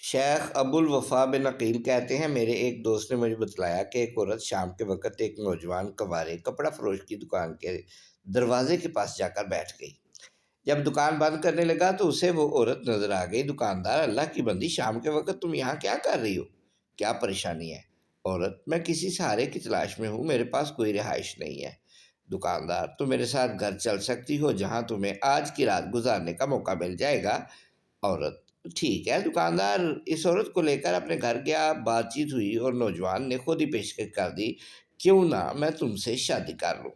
شیخ ابو الوفا بن عقیل کہتے ہیں میرے ایک دوست نے مجھے بتلایا کہ ایک عورت شام کے وقت ایک نوجوان کوارے کپڑا فروش کی دکان کے دروازے کے پاس جا کر بیٹھ گئی۔ جب دکان بند کرنے لگا تو اسے وہ عورت نظر آ گئی۔ دکاندار: اللہ کی بندی، شام کے وقت تم یہاں کیا کر رہی ہو؟ کیا پریشانی ہے؟ عورت: میں کسی سہارے کی تلاش میں ہوں، میرے پاس کوئی رہائش نہیں ہے۔ دکاندار: تو میرے ساتھ گھر چل سکتی ہو جہاں تمہیں آج کی رات گزارنے کا موقع مل جائے گا۔ عورت: ٹھیک ہے۔ دکاندار اس عورت کو لے کر اپنے گھر گیا، بات چیت ہوئی اور نوجوان نے خود ہی پیشکش کر دی: کیوں نہ میں تم سے شادی کر لوں۔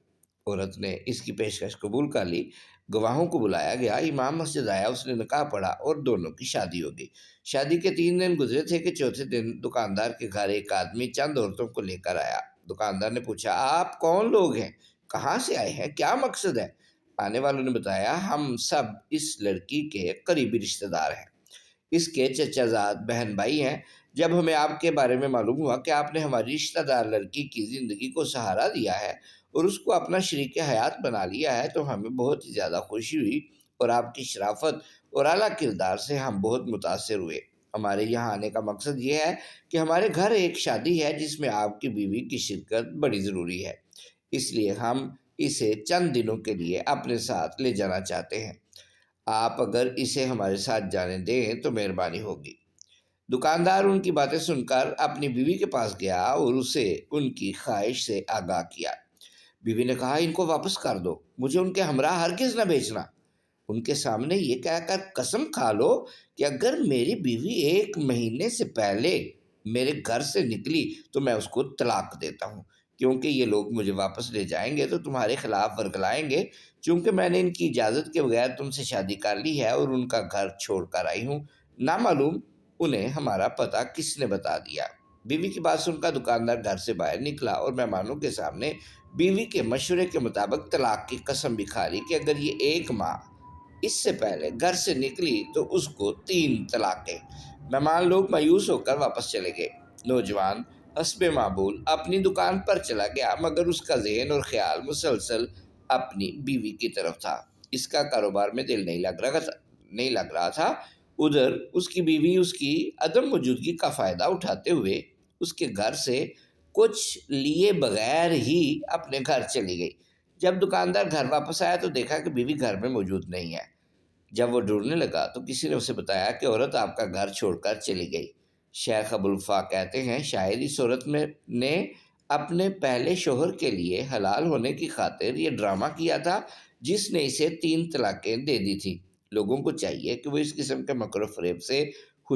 عورت نے اس کی پیشکش قبول کر لی۔ گواہوں کو بلایا گیا، امام مسجد آیا، اس نے نکاح پڑھا اور دونوں کی شادی ہو گئی۔ شادی کے 3 دن گزرے تھے کہ چوتھے دن دکاندار کے گھر ایک آدمی چند عورتوں کو لے کر آیا۔ دکاندار نے پوچھا: آپ کون لوگ ہیں؟ کہاں سے آئے ہیں؟ کیا مقصد ہے؟ آنے والوں نے بتایا: ہم سب اس لڑکی کے قریبی رشتہ دار ہیں، اس کے چچا زاد بہن بھائی ہیں۔ جب ہمیں آپ کے بارے میں معلوم ہوا کہ آپ نے ہماری رشتہ دار لڑکی کی زندگی کو سہارا دیا ہے اور اس کو اپنا شریک حیات بنا لیا ہے تو ہمیں بہت ہی زیادہ خوشی ہوئی، اور آپ کی شرافت اور اعلیٰ کردار سے ہم بہت متاثر ہوئے۔ ہمارے یہاں آنے کا مقصد یہ ہے کہ ہمارے گھر ایک شادی ہے جس میں آپ کی بیوی کی شرکت بڑی ضروری ہے، اس لیے ہم اسے چند دنوں کے لیے اپنے ساتھ لے جانا چاہتے ہیں۔ آپ اگر اسے ہمارے ساتھ جانے دیں تو مہربانی ہوگی۔ دکاندار ان کی باتیں سن کر اپنی بیوی کے پاس گیا اور اسے ان کی خواہش سے آگاہ کیا۔ بیوی نے کہا: ان کو واپس کر دو، مجھے ان کے ہمراہ ہرگز نہ بھیجنا۔ ان کے سامنے یہ کہہ کر قسم کھا لو کہ اگر میری بیوی 1 مہینے سے پہلے میرے گھر سے نکلی تو میں اس کو طلاق دیتا ہوں، کیونکہ یہ لوگ مجھے واپس لے جائیں گے تو تمہارے خلاف ورگلائیں گے، چونکہ میں نے ان کی اجازت کے بغیر تم سے شادی کر لی ہے اور ان کا گھر چھوڑ کر آئی ہوں۔ نہ معلوم انہیں ہمارا پتہ کس نے بتا دیا۔ بیوی کی بات سن کر دکاندار گھر سے باہر نکلا اور مہمانوں کے سامنے بیوی کے مشورے کے مطابق طلاق کی قسم بھی کھا لی کہ اگر یہ 1 ماہ اس سے پہلے گھر سے نکلی تو اس کو 3 طلاقیں۔ مہمان لوگ مایوس ہو کر واپس چلے گئے۔ نوجوان حسب معمول اپنی دکان پر چلا گیا، مگر اس کا ذہن اور خیال مسلسل اپنی بیوی کی طرف تھا۔ اس کا کاروبار میں دل نہیں لگ رہا تھا۔ ادھر اس کی بیوی اس کی عدم موجودگی کا فائدہ اٹھاتے ہوئے اس کے گھر سے کچھ لیے بغیر ہی اپنے گھر چلی گئی۔ جب دکاندار گھر واپس آیا تو دیکھا کہ بیوی گھر میں موجود نہیں ہے۔ جب وہ ڈھونڈنے لگا تو کسی نے اسے بتایا کہ عورت آپ کا گھر چھوڑ کر چلی گئی۔ شیخ ابو الوفا کہتے ہیں شاید اس عورت نے اپنے پہلے شوہر کے لیے حلال ہونے کی خاطر یہ ڈرامہ کیا تھا جس نے اسے 3 طلاقیں دے دی تھی۔ لوگوں کو چاہیے کہ وہ اس قسم کے مکر و فریب سے